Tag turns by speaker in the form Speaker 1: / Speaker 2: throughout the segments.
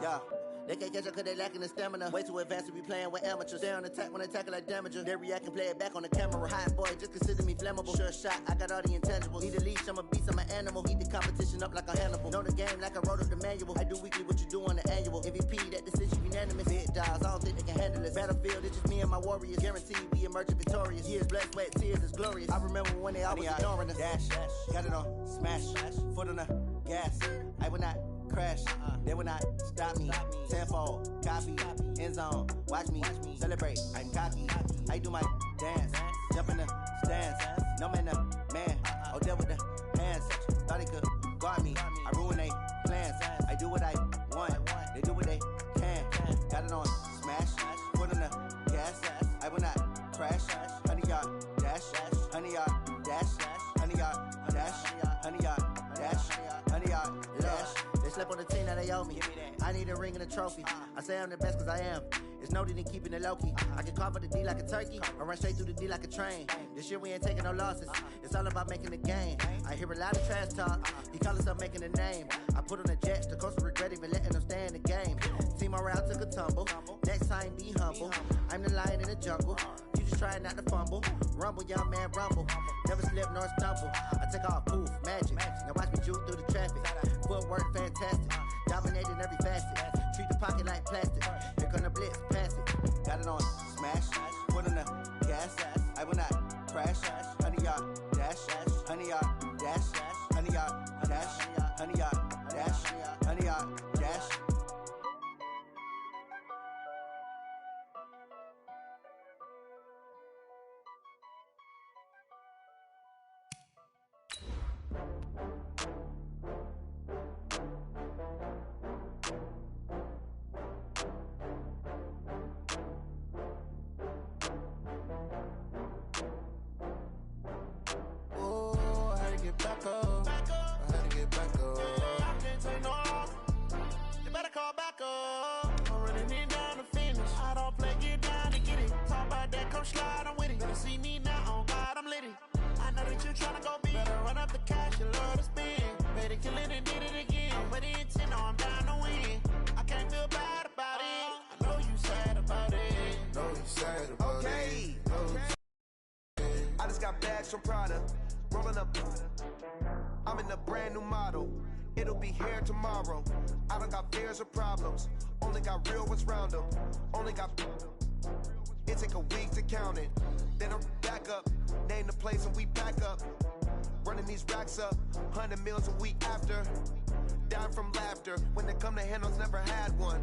Speaker 1: Yeah. They can't catch up cause they lacking the stamina. Way too advanced to be playing with amateurs. Stay on attack when attack like damager. They react and play it back on the camera. Hot boy, just consider me flammable. Sure shot, I got all the intangibles. Need a leash, I'm a beast, I'm an animal. Heat the competition up like a Hannibal. Know the game like I wrote up the manual. I do weekly what you do on the annual. MVP, that decision unanimous. Big dogs, I don't think they can handle it. Battlefield, it's just me and my warriors. Guaranteed we emerging victorious. Years, blood, sweat, tears is glorious. I remember when they always ignoring us. Dash, got it on, smash, foot on the gas. I will not crash, they will not stop me. Tenfold, copy, end zone, watch me celebrate. I'm cocky, I do my dance, jump in the stands. No man, the man, oh, there with the hands. Thought they could guard me, I ruin they plans. I do what I want, they do what they can. Got it on, smash, foot on the gas. I will not crash, 100-yard dash, 100-yard dash, 100-yard dash, 100-yard dash, 100-yard dash. They slept on the team that they owe me. I need a ring and a trophy. I say I'm the best cause I am. It's noted in keeping it low-key. I can carve up the D like a turkey or run straight through the D like a train. This year we ain't taking no losses. It's all about making the game. I hear a lot of trash talk. He call himself making a name. I put on the Jets. The coach will regret even letting them stay in the game. Team morale took a tumble. Next time be humble. I'm the lion in the jungle. You just trying not to fumble. Rumble, young man, rumble. Never slip nor stumble. I take off, poof, magic. Now watch me juke through the traffic. Footwork fantastic. Dominating every facet. Treat the pocket like plastic. Here come the blitz, pass it. Got it on, smash. Foot on the gas. I will not crash. 100-yard dash. 100-yard dash. 100-yard dash. 100-yard dash. 100-yard dash.
Speaker 2: Back up. I had to get back up. I can't take no off. You better call back up. I'm running it down to finish. I don't play, get down to get it. Talk about that, come slide, I'm with it. Better see me now, on God, I'm litty. I know that you tryna go big. Better run up the cash, you love to spend. Better kill it and did it again. I'm with the intent, no, I'm down to win. I can't feel bad about it. I know you sad about it.
Speaker 3: Know you sad about it. I just got bags from Prada. Rolling up, I'm in a brand new model. It'll be here tomorrow. I don't got fears or problems. Only got real ones round them. Only got. It take a week to count it. Then I'm back up. Name the place and we pack up. Running these racks up. 100 meals a week after. Down from laughter. When they come to handles, never had one.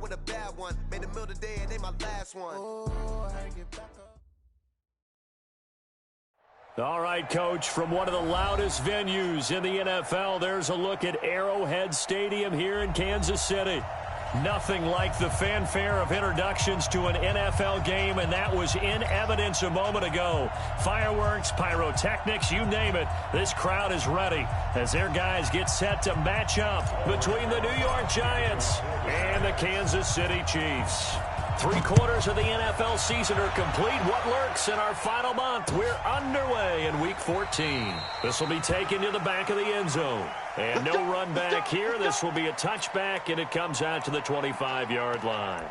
Speaker 3: With a bad one. Made a meal today and ain't my last one.
Speaker 2: Oh, I had to get back up.
Speaker 4: All right, Coach, from one of the loudest venues in the NFL, there's a look at Arrowhead Stadium here in Kansas City. Nothing like the fanfare of introductions to an NFL game, and that was in evidence a moment ago. Fireworks, pyrotechnics, you name it. This crowd is ready as their guys get set to match up between the New York Giants and the Kansas City Chiefs. 3/4 of the NFL season are complete. What lurks in our final month? We're underway in Week 14. This will be taken to the back of the end zone. And no run back here. This will be a touchback, and it comes out to the 25-yard line.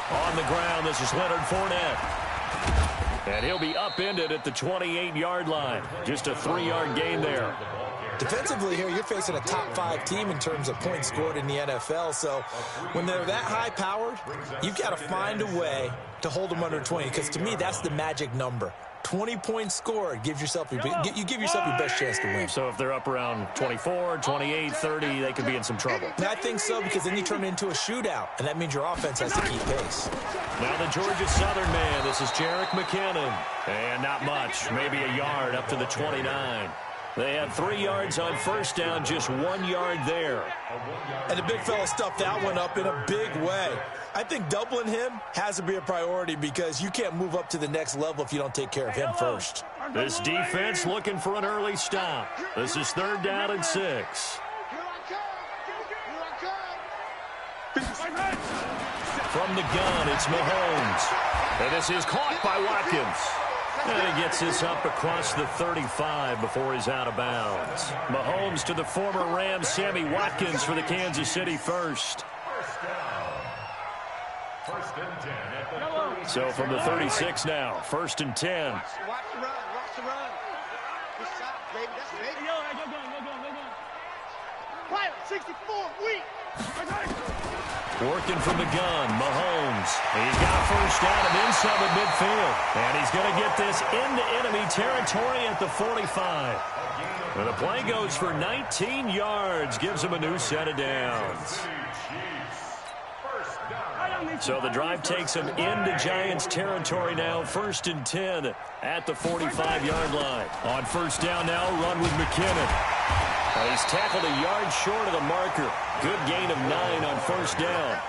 Speaker 4: On the ground, this is Leonard Fournette. And he'll be upended at the 28-yard line. Just a 3-yard gain there.
Speaker 5: Defensively here, you're facing a top-5 team in terms of points scored in the NFL. So when they're that high-powered, you've got to find a way to hold them under 20. Because to me, that's the magic number. 20 points scored gives yourself you give yourself your best chance to win.
Speaker 4: So if they're up around 24, 28, 30, they could be in some trouble.
Speaker 5: I think so, because then you turn it into a shootout, and that means your offense has to keep pace.
Speaker 4: Now the Georgia Southern man, this is Jerick McKinnon. And not much, maybe a yard up to the 29. They had 3 yards on first down, just 1 yard there.
Speaker 5: And the big fella stuffed that one up in a big way. I think doubling him has to be a priority because you can't move up to the next level if you don't take care of him first.
Speaker 4: This defense looking for an early stop. This is 3rd down and 6. From the gun, it's Mahomes. And this is caught by Watkins. And he gets this up across the 35 before he's out of bounds. Mahomes to the former Rams, Sammy Watkins for the Kansas City first. So from the 36 now, 1st and 10.
Speaker 6: Watch the run. Watch the run. Good shot, baby. That's big. Go gun. Quiet, 64, weak.
Speaker 4: Working from the gun, Mahomes. He's got a first down and inside the midfield. And he's going to get this into enemy territory at the 45. And the play goes for 19 yards. Gives him a new set of downs. So the drive takes him into Giants territory now. 1st and 10 at the 45-yard line. On 1st down now, run with McKinnon. He's tackled a yard short of the marker. Good gain of 9 on 1st down.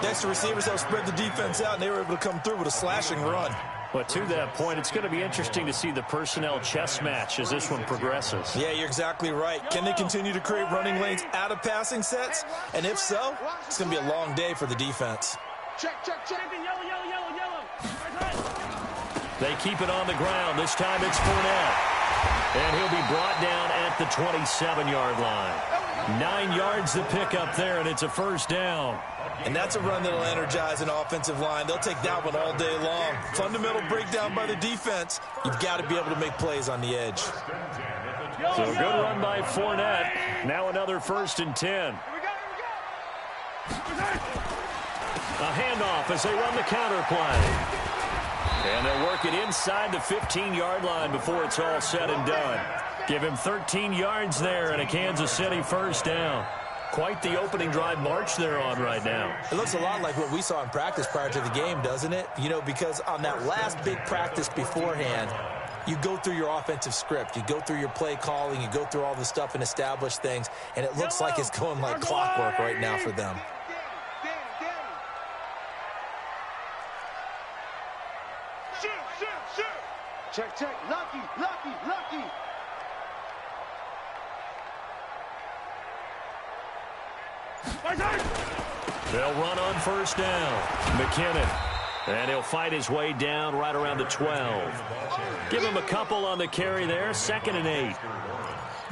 Speaker 5: Next, the receivers have spread the defense out, and they were able to come through with a slashing run.
Speaker 4: But to that point, it's going to be interesting to see the personnel chess match as this one progresses.
Speaker 5: Yeah, you're exactly right. Can they continue to create running lanes out of passing sets? And if so, it's going to be a long day for the defense.
Speaker 6: Check. Yellow.
Speaker 4: They keep it on the ground. This time it's Fournette. And he'll be brought down at the 27-yard line. 9 yards to pick up there, and it's a 1st down.
Speaker 5: And that's a run that'll energize an offensive line. They'll take that one all day long. Fundamental breakdown by the defense. You've got to be able to make plays on the edge.
Speaker 4: So a good run by Fournette. Now another 1st and 10. A handoff as they run the counter play. And they'll work it inside the 15-yard line before it's all said and done. Give him 13 yards there and a Kansas City 1st down. Quite the opening drive march they're on right now.
Speaker 5: It looks a lot like what we saw in practice prior to the game, doesn't it? You know, because on that last big practice beforehand, you go through your offensive script. You go through your play calling. You go through all the stuff and establish things. And it looks like it's going like clockwork right now for them.
Speaker 6: Check. Lucky.
Speaker 4: They'll run on 1st down. McKinnon. And he'll fight his way down right around the 12. Give him a couple on the carry there. 2nd and 8.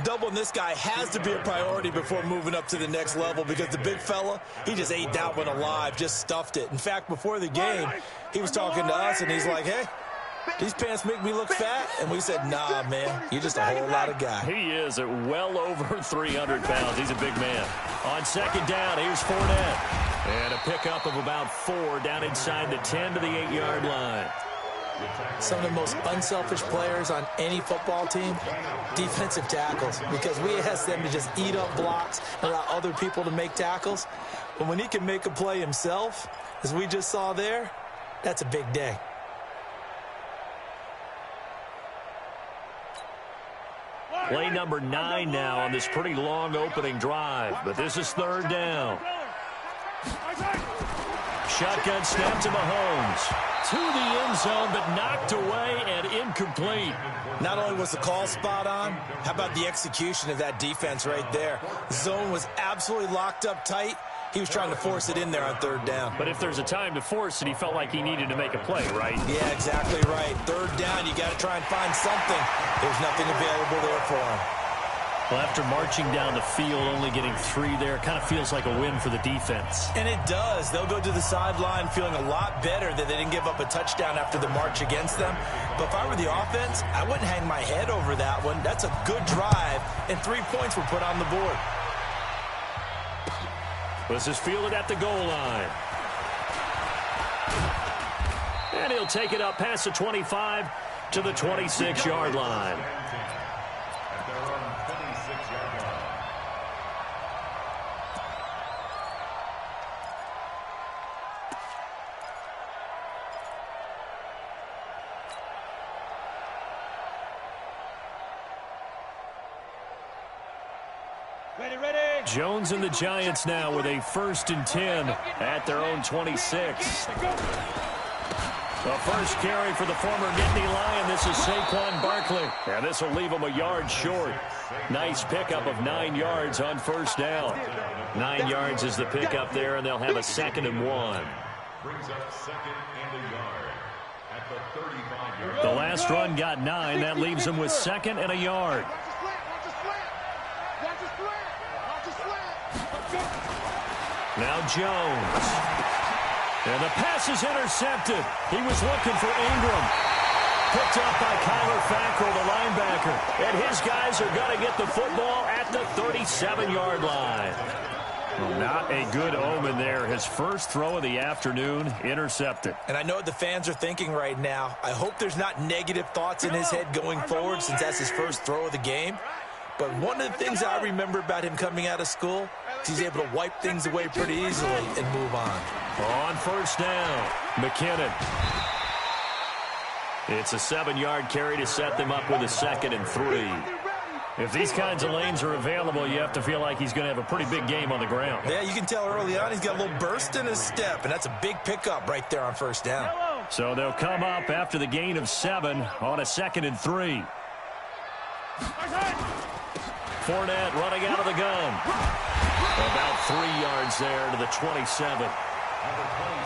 Speaker 5: Doubling this guy has to be a priority before moving up to the next level because the big fella, he just ate that one alive, just stuffed it. In fact, before the game, he was talking to us, and he's like, hey, these pants make me look fat. And we said, nah, man, you're just a whole lot of guy.
Speaker 4: He is at well over 300 pounds. He's a big man. On 2nd down, here's Fournette. And a pickup of about 4 down inside the 10 to the 8-yard line.
Speaker 5: Some of the most unselfish players on any football team, defensive tackles, because we ask them to just eat up blocks and allow other people to make tackles. But when he can make a play himself, as we just saw there, that's a big day.
Speaker 4: Play number 9 now on this pretty long opening drive, but this is 3rd down. Shotgun snap to Mahomes. To the end zone, but knocked away and incomplete.
Speaker 5: Not only was the call spot on, how about the execution of that defense right there? The zone was absolutely locked up tight. He was trying to force it in there on 3rd down.
Speaker 4: But if there's a time to force it, he felt like he needed to make a play, right?
Speaker 5: Yeah, exactly right. 3rd down, you got to try and find something. There's nothing available there for him.
Speaker 4: Well, after marching down the field, only getting 3 there, kind of feels like a win for the defense.
Speaker 5: And it does. They'll go to the sideline feeling a lot better that they didn't give up a touchdown after the march against them. But if I were the offense, I wouldn't hang my head over that one. That's a good drive, and 3 points were put on the board.
Speaker 4: This is fielded at the goal line. And he'll take it up past the 25 to the 26-yard line. Jones and the Giants now with a 1st and 10 at their own 26. The first carry for the former Nittany Lion. This is Saquon Barkley. And this will leave him a yard short. Nice pickup of 9 yards on 1st down. 9 yards is the pickup there, and they'll have a 2nd and 1.
Speaker 7: Brings up 2nd and a yard at the 35-yard.
Speaker 4: The last run got 9. That leaves them with 2nd and a yard. Now Jones. And the pass is intercepted. He was looking for Ingram. Picked up by Kyler Fackrell, the linebacker. And his guys are going to get the football at the 37-yard line. Well, not a good omen there. His first throw of the afternoon intercepted.
Speaker 5: And I know what the fans are thinking right now. I hope there's not negative thoughts in his head going forward since that's his first throw of the game. But one of the things I remember about him coming out of school is he's able to wipe things away pretty easily and move on.
Speaker 4: On 1st down, McKinnon. It's a 7-yard carry to set them up with a 2nd and 3. If these kinds of lanes are available, you have to feel like he's going to have a pretty big game on the ground.
Speaker 5: Yeah, you can tell early on he's got a little burst in his step, and that's a big pickup right there on 1st down.
Speaker 4: So they'll come up after the gain of 7 on a 2nd and 3. Fournette running out of the gun. About 3 yards there to the 27.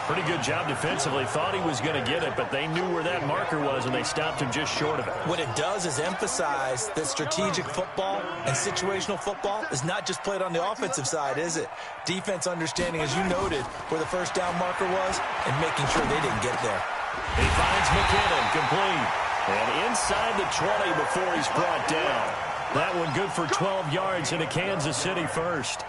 Speaker 4: Pretty good job defensively. Thought he was going to get it, but they knew where that marker was, and they stopped him just short of it.
Speaker 5: What it does is emphasize that strategic football and situational football is not just played on the offensive side, is it? Defense understanding, as you noted, where the 1st down marker was and making sure they didn't get there.
Speaker 4: He finds McKinnon, complete. And inside the 20 before he's brought down. That one good for 12 yards into Kansas City 1st.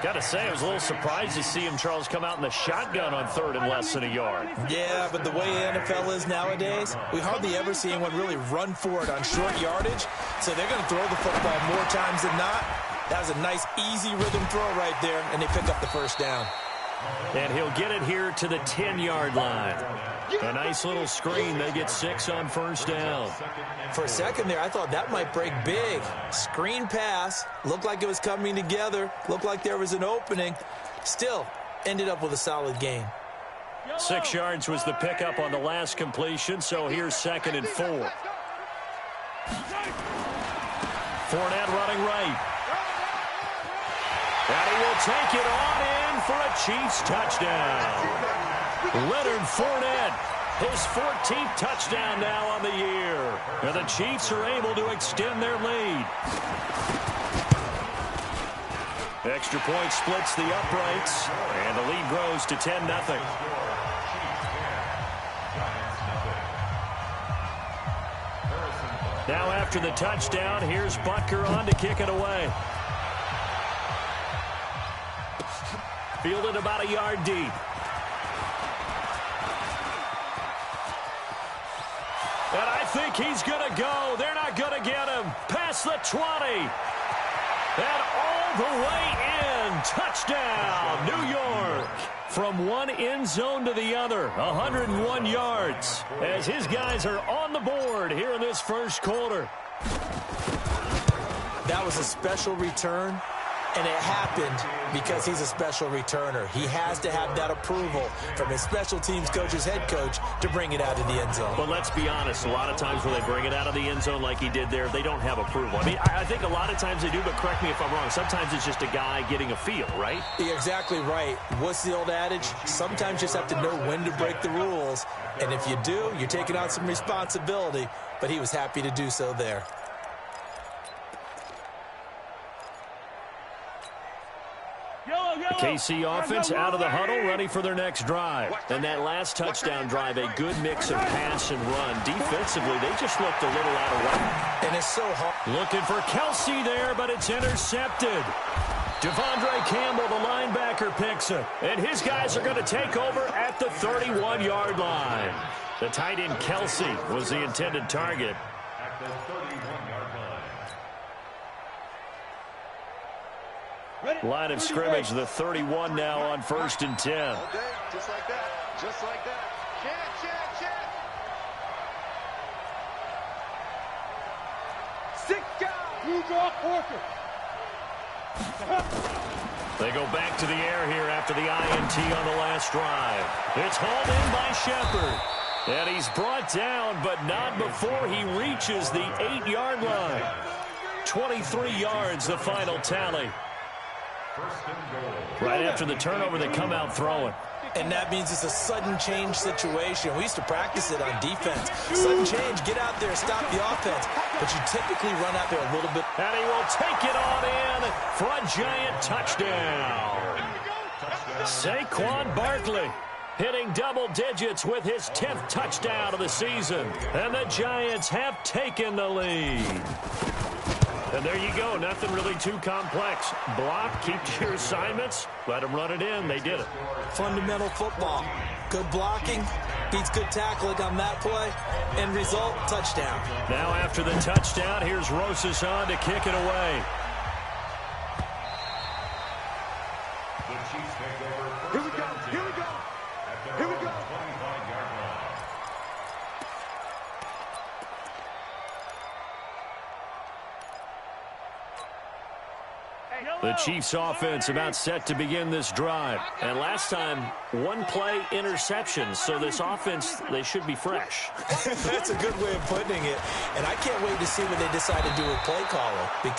Speaker 4: Got to say, I was a little surprised to see him, Charles, come out in the shotgun on 3rd and less than a yard.
Speaker 5: Yeah, but the way NFL is nowadays, we hardly ever see anyone really run for it on short yardage. So they're going to throw the football more times than not. That was a nice, easy rhythm throw right there, and they pick up the 1st down.
Speaker 4: And he'll get it here to the 10-yard line. A nice little screen. They get 6 on 1st down.
Speaker 5: For a second there, I thought that might break big. Screen pass. Looked like it was coming together. Looked like there was an opening. Still, ended up with a solid gain.
Speaker 4: 6 yards was the pickup on the last completion, so here's 2nd and 4. Fournette running right. And he will take it on in for a Chiefs touchdown. Leonard Fournette, his 14th touchdown now on the year. And the Chiefs are able to extend their lead. Extra point splits the uprights, and the lead grows to 10-0. Now after the touchdown, here's Butker on to kick it away. Fielded about a yard deep. And I think he's going to go. They're not going to get him. Past the 20. And all the way in. Touchdown, New York. From one end zone to the other, 101 yards. As his guys are on the board here in this 1st quarter.
Speaker 5: That was a special return. And it happened because he's a special returner. He has to have that approval from his special teams coach, his head coach, to bring it out of the end zone.
Speaker 4: But let's be honest, a lot of times when they bring it out of the end zone like he did there, they don't have approval. I mean, I think a lot of times they do, but correct me if I'm wrong. Sometimes it's just a guy getting a feel, right?
Speaker 5: You're exactly right. What's the old adage? Sometimes you just have to know when to break the rules. And if you do, you're taking on some responsibility. But he was happy to do so there.
Speaker 4: The KC offense out of the huddle, ready for their next drive. And that last touchdown drive, a good mix of pass and run. Defensively, they just looked a little out of whack.
Speaker 5: And it's so hard.
Speaker 4: Looking for Kelsey there, but it's intercepted. Devondre Campbell, the linebacker, picks it. And his guys are going to take over at the 31-yard line. The tight end Kelsey was the intended target.
Speaker 7: At the 31-yard line.
Speaker 4: Line of scrimmage, the 31 now on 1st and 10.
Speaker 6: Okay, just like that. Just like that. Check. Sit down. You draw Porter.
Speaker 4: They go back to the air here after the INT on the last drive. It's hauled in by Shepard. And he's brought down, but not before he reaches the 8-yard line. 23 yards, the final tally. Right after the turnover, they come out throwing.
Speaker 5: And that means it's a sudden change situation. We used to practice it on defense. Sudden change, get out there, stop the offense. But you typically run out there a little bit.
Speaker 4: And he will take it on in for a Giant touchdown. Saquon Barkley hitting double digits with his 10th touchdown of the season. And the Giants have taken the lead. And there you go. Nothing really too complex. Block, keep to your assignments, let them run it in. They did it.
Speaker 5: Fundamental football. Good blocking beats good tackling on that play. End result, touchdown.
Speaker 4: Now after the touchdown, here's Rosas on to kick it away.
Speaker 6: Here we go. Here we go. Here we go.
Speaker 4: The Chiefs offense about set to begin this drive. And last time, one play interception. So this offense, they should be fresh.
Speaker 5: That's a good way of putting it. And I can't wait to see what they decide to do with play calling. Because